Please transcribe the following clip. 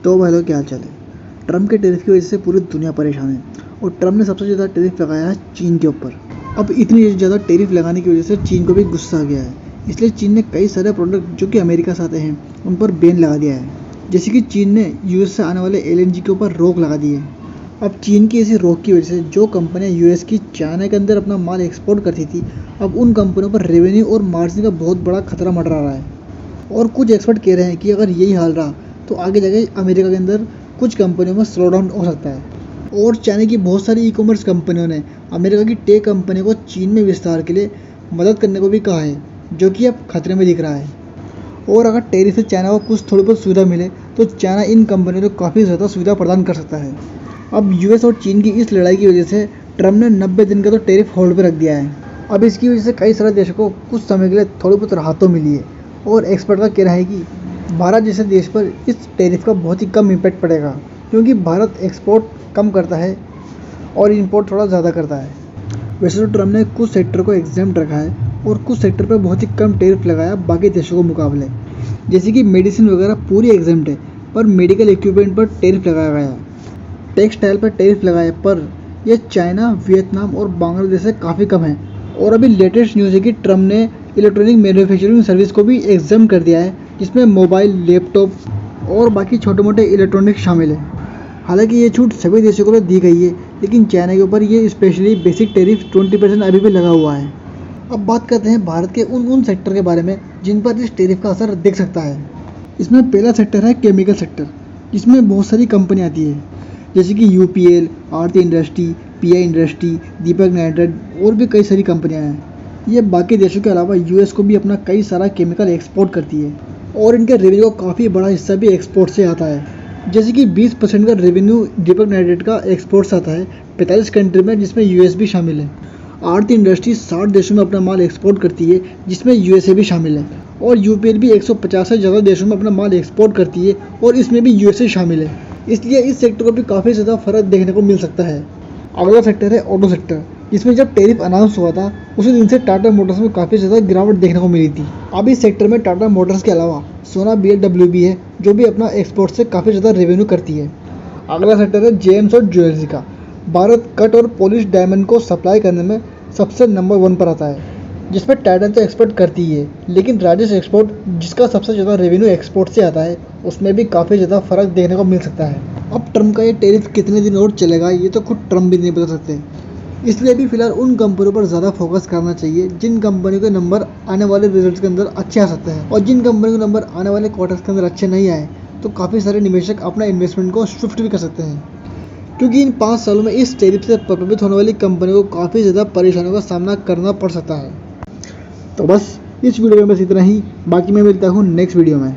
तो भाई लोग क्या हाल चाल है। ट्रम्प के टैरिफ की वजह से पूरी दुनिया परेशान है और ट्रम्प ने सबसे ज़्यादा टैरिफ लगाया है चीन के ऊपर। अब इतनी ज़्यादा टैरिफ लगाने की वजह से चीन को भी गुस्सा आ गया है, इसलिए चीन ने कई सारे प्रोडक्ट जो कि अमेरिका से आते हैं उन पर बैन लगा दिया है। जैसे कि चीन ने यूएस से आने वाले एलएनजी के ऊपर रोक लगा दी है। अब चीन की ऐसी रोक की वजह से जो कंपनियां यूएस की चाइना के अंदर अपना माल एक्सपोर्ट करती थी, अब उन कंपनियों पर रेवेन्यू और मार्जिन का बहुत बड़ा खतरा मंडरा रहा है। और कुछ एक्सपर्ट कह रहे हैं कि अगर यही हाल रहा तो आगे जाके अमेरिका के अंदर कुछ कंपनियों में स्लो डाउन हो सकता है। और चाइना की बहुत सारी ई कॉमर्स कंपनियों ने अमेरिका की टेक कंपनी को चीन में विस्तार के लिए मदद करने को भी कहा है, जो कि अब खतरे में दिख रहा है। और अगर टैरिफ से चाइना को कुछ थोड़ी बहुत सुविधा मिले तो चाइना इन कंपनियों को काफ़ी ज़्यादा सुविधा प्रदान कर सकता है। अब यूएस और चीन की इस लड़ाई की वजह से ट्रम्प ने 90 दिन का तो टैरिफ होल्ड पर रख दिया है। अब इसकी वजह से कई सारे देशों को कुछ समय के लिए थोड़ी बहुत राहत तो मिली है और एक्सपर्ट का कहना है कि भारत जैसे देश पर इस टैरिफ का बहुत ही कम इम्पैक्ट पड़ेगा, क्योंकि भारत एक्सपोर्ट कम करता है और इंपोर्ट थोड़ा ज़्यादा करता है। वैसे तो ट्रम्प ने कुछ सेक्टर को एग्जाम्प्ट रखा है और कुछ सेक्टर पर बहुत ही कम टैरिफ लगाया बाकी देशों के मुकाबले। जैसे कि मेडिसिन वगैरह पूरी एग्जाम्प्ट है, पर मेडिकल इक्विपमेंट पर टैरिफ लगाया गया है। टेक्सटाइल पर टैरिफ लगाया, पर यह चाइना, वियतनाम और बांग्लादेश से काफ़ी कम है। और अभी लेटेस्ट न्यूज़ है कि ट्रम्प ने इलेक्ट्रॉनिक मैन्युफैक्चरिंग सर्विस को भी एग्जाम कर दिया है, जिसमें मोबाइल, लैपटॉप और बाकी छोटे मोटे इलेक्ट्रॉनिक्स शामिल है। हालांकि ये छूट सभी देशों को तो दी गई है, लेकिन चाइना के ऊपर ये स्पेशली बेसिक टैरिफ 20% अभी भी लगा हुआ है। अब बात करते हैं भारत के उन सेक्टर के बारे में जिन पर इस टैरिफ का असर दिख सकता है। इसमें पहला सेक्टर है केमिकल सेक्टर, जिसमें बहुत सारी कंपनियाँ आती है, जैसे कि यूपीएल, आरती इंडस्ट्री, पीआई इंडस्ट्री, दीपक नाइट्राइट और भी कई सारी कंपनियां हैं। ये बाकी देशों के अलावा यूएस को भी अपना कई सारा केमिकल एक्सपोर्ट करती है और इनके रेवेन्यू का काफ़ी बड़ा हिस्सा भी एक्सपोर्ट से आता है। जैसे कि 20% का रेवेन्यू दीपक नाइट्राइट का एक्सपोर्ट से आता है 45 कंट्री में, जिसमें यूएस भी शामिल है। आरती इंडस्ट्री 60 देशों में अपना माल एक्सपोर्ट करती है, जिसमें यूएसए भी शामिल है। और यूपीएल भी 150 से ज़्यादा देशों में अपना माल एक्सपोर्ट करती है और इसमें भी यूएसए शामिल है। इसलिए इस सेक्टर को भी काफ़ी ज़्यादा फर्क देखने को मिल सकता है। अगला सेक्टर है ऑटो सेक्टर, जिसमें जब टैरिफ अनाउंस हुआ था उसी दिन से टाटा मोटर्स में काफ़ी ज़्यादा गिरावट देखने को मिली थी। अब इस सेक्टर में टाटा मोटर्स के अलावा सोना बीएलडब्ल्यू भी है, जो भी अपना एक्सपोर्ट से काफ़ी ज़्यादा रेवेन्यू करती है। अगला सेक्टर है जेम्स और ज्वेलरी का। भारत कट और पॉलिश डायमंड को सप्लाई करने में सबसे नंबर 1 पर आता है, जिसमें टाइटन तो एक्सपोर्ट करती ही है, लेकिन राजेश एक्सपोर्ट, जिसका सबसे ज़्यादा रेवेन्यू एक्सपोर्ट से आता है, उसमें भी काफ़ी ज़्यादा फर्क देखने को मिल सकता है। अब ट्रम्प का ये टैरिफ कितने दिन और चलेगा ये तो खुद ट्रम्प भी नहीं बता सकते, इसलिए भी फिलहाल उन कंपनियों पर ज़्यादा फोकस करना चाहिए जिन कंपनियों के नंबर आने वाले रिजल्ट के अंदर अच्छे आ सकते हैं। और जिन कंपनियों के नंबर आने वाले क्वार्टर्स के अंदर अच्छे नहीं आए तो काफ़ी सारे निवेशक अपना इन्वेस्टमेंट को शिफ्ट भी कर सकते हैं, क्योंकि इन 5 सालों में इस टैरिफ से प्रभावित होने वाली कंपनियों को काफ़ी ज़्यादा परेशानियों का सामना करना पड़ सकता है। तो बस इस वीडियो में बस इतना ही, बाकी मैं मिलता हूँ नेक्स्ट वीडियो में।